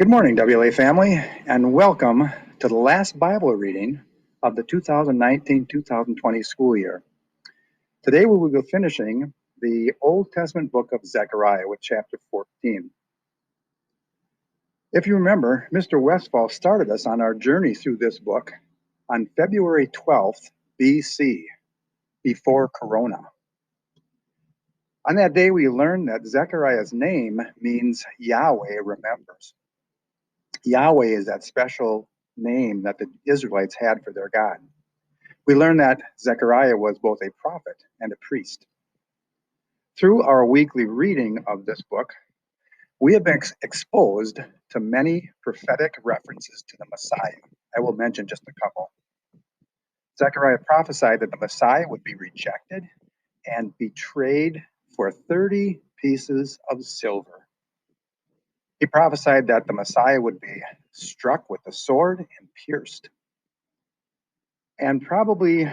Good morning, WLA family, and welcome to the last Bible reading of the 2019-2020 school year. Today we will be finishing the Old Testament book of Zechariah with chapter 14. If you remember, Mr. Westfall started us on our journey through this book on February 12th BC, before Corona. On that day, we learned that Zechariah's name means Yahweh remembers. Yahweh is that special name that the Israelites had for their God. We learn that Zechariah was both a prophet and a priest. Through our weekly reading of this book, we have been exposed to many prophetic references to the Messiah. I will mention just a couple. Zechariah prophesied that the Messiah would be rejected and betrayed for 30 pieces of silver. He prophesied that the Messiah would be struck with a sword and pierced. And probably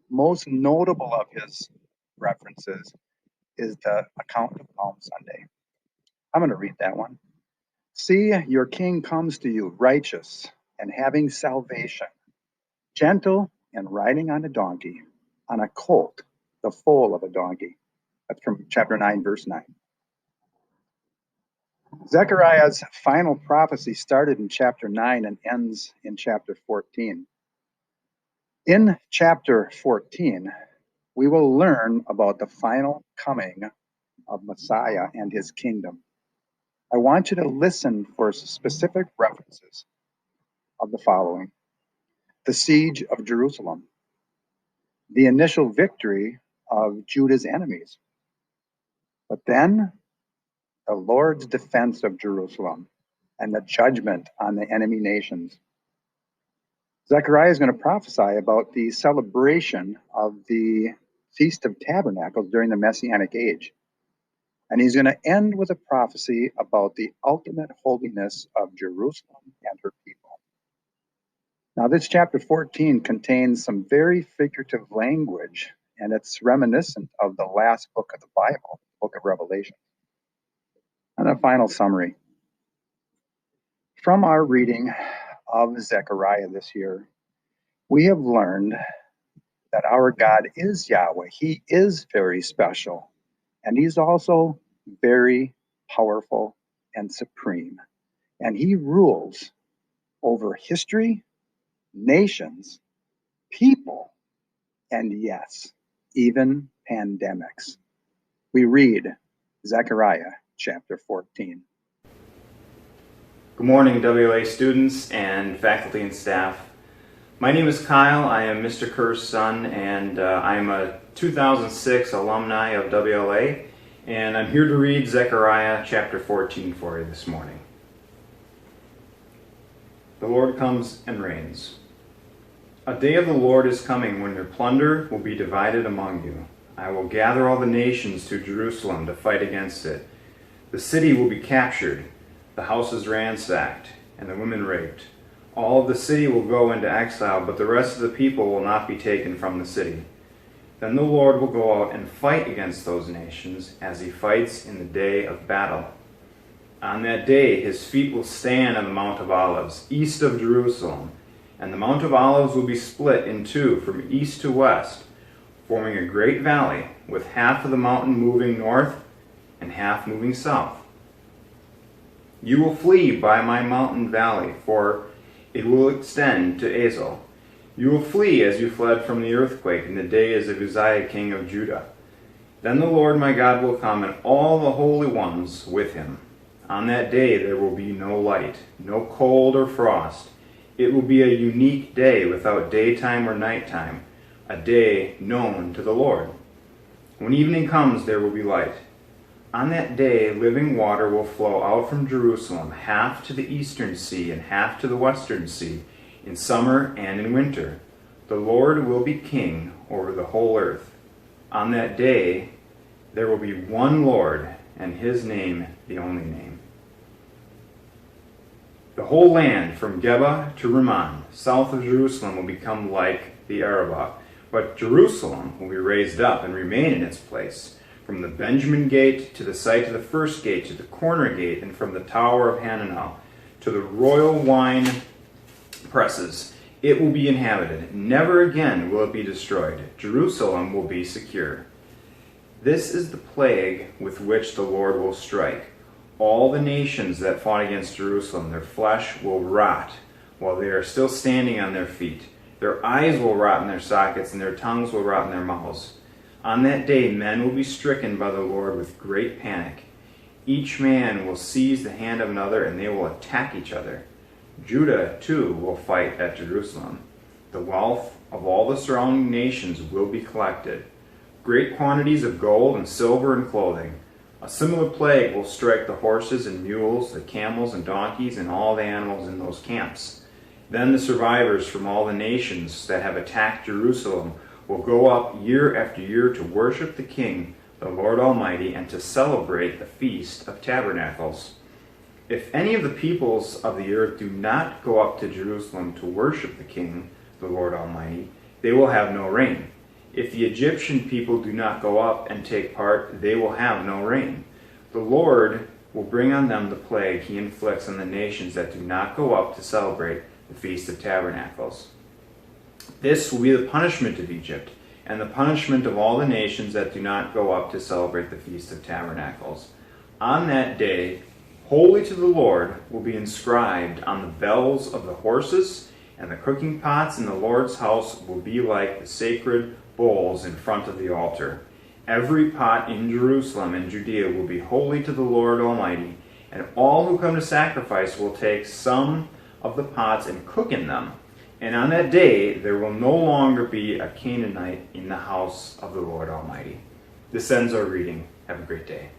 most notable of his references is the account of Palm Sunday. I'm going to read that one. See, your king comes to you righteous and having salvation, gentle and riding on a donkey, on a colt, the foal of a donkey. That's from chapter 9, verse 9. Zechariah's final prophecy started in chapter 9 and ends in chapter 14. In chapter 14, we will learn about the final coming of Messiah and his kingdom. I want you to listen for specific references of the following: the siege of Jerusalem, the initial victory of Judah's enemies, but then the Lord's defense of Jerusalem and the judgment on the enemy nations. Zechariah is going to prophesy about the celebration of the Feast of Tabernacles during the Messianic age. And he's going to end with a prophecy about the ultimate holiness of Jerusalem and her people. Now, this chapter 14 contains some very figurative language, and it's reminiscent of the last book of the Bible, the book of Revelation. And a final summary. From our reading of Zechariah this year, we have learned that our God is Yahweh. He is very special, and he's also very powerful and supreme. And he rules over history, nations, people, and yes, even pandemics. We read Zechariah chapter 14. Good morning, WLA students and faculty and staff. My name is Kyle. I am Mr. Kerr's son, and I'm a 2006 alumni of WLA, and I'm here to read Zechariah chapter 14 for you this morning. The Lord comes and reigns. A day of the Lord is coming when your plunder will be divided among you. I will gather all the nations to Jerusalem to fight against it. The city will be captured, the houses ransacked, and the women raped. All of the city will go into exile, but the rest of the people will not be taken from the city. Then the Lord will go out and fight against those nations as he fights in the day of battle. On that day his feet will stand on the Mount of Olives, east of Jerusalem, and the Mount of Olives will be split in two from east to west, forming a great valley, with half of the mountain moving north and half moving south. You will flee by my mountain valley, for it will extend to Azel. You will flee as you fled from the earthquake in the days of Uzziah king of Judah. Then the Lord my God will come, and all the holy ones with him. On that day there will be no light, no cold or frost. It will be a unique day without daytime or nighttime, a day known to the Lord. When evening comes, there will be light. On that day, living water will flow out from Jerusalem, half to the eastern sea and half to the western sea, in summer and in winter. The Lord will be king over the whole earth. On that day, there will be one Lord, and his name the only name. The whole land, from Geba to Rimmon, south of Jerusalem, will become like the Arabah, but Jerusalem will be raised up and remain in its place. From the Benjamin gate to the site of the first gate to the corner gate, and from the tower of Hananel to to the royal wine presses. It will be inhabited. Never again will it be destroyed. Jerusalem will be secure. This is the plague with which the Lord will strike all the nations that fought against Jerusalem. Their flesh will rot while they are still standing on their feet. Their eyes will rot in their sockets, and their tongues will rot in their mouths. On that day, men will be stricken by the Lord with great panic. Each man will seize the hand of another, and they will attack each other. Judah, too, will fight at Jerusalem. The wealth of all the surrounding nations will be collected. Great quantities of gold and silver and clothing. A similar plague will strike the horses and mules, the camels and donkeys, and all the animals in those camps. Then the survivors from all the nations that have attacked Jerusalem will go up year after year to worship the King, the Lord Almighty, and to celebrate the Feast of Tabernacles. If any of the peoples of the earth do not go up to Jerusalem to worship the King, the Lord Almighty, they will have no rain. If the Egyptian people do not go up and take part, they will have no rain. The Lord will bring on them the plague he inflicts on the nations that do not go up to celebrate the Feast of Tabernacles. This will be the punishment of Egypt, and the punishment of all the nations that do not go up to celebrate the Feast of Tabernacles. On that day, holy to the Lord will be inscribed on the bells of the horses, and the cooking pots in the Lord's house will be like the sacred bowls in front of the altar. Every pot in Jerusalem and Judea will be holy to the Lord Almighty, and all who come to sacrifice will take some of the pots and cook in them. And on that day there will no longer be a Canaanite in the house of the Lord Almighty. This ends our reading. Have a great day.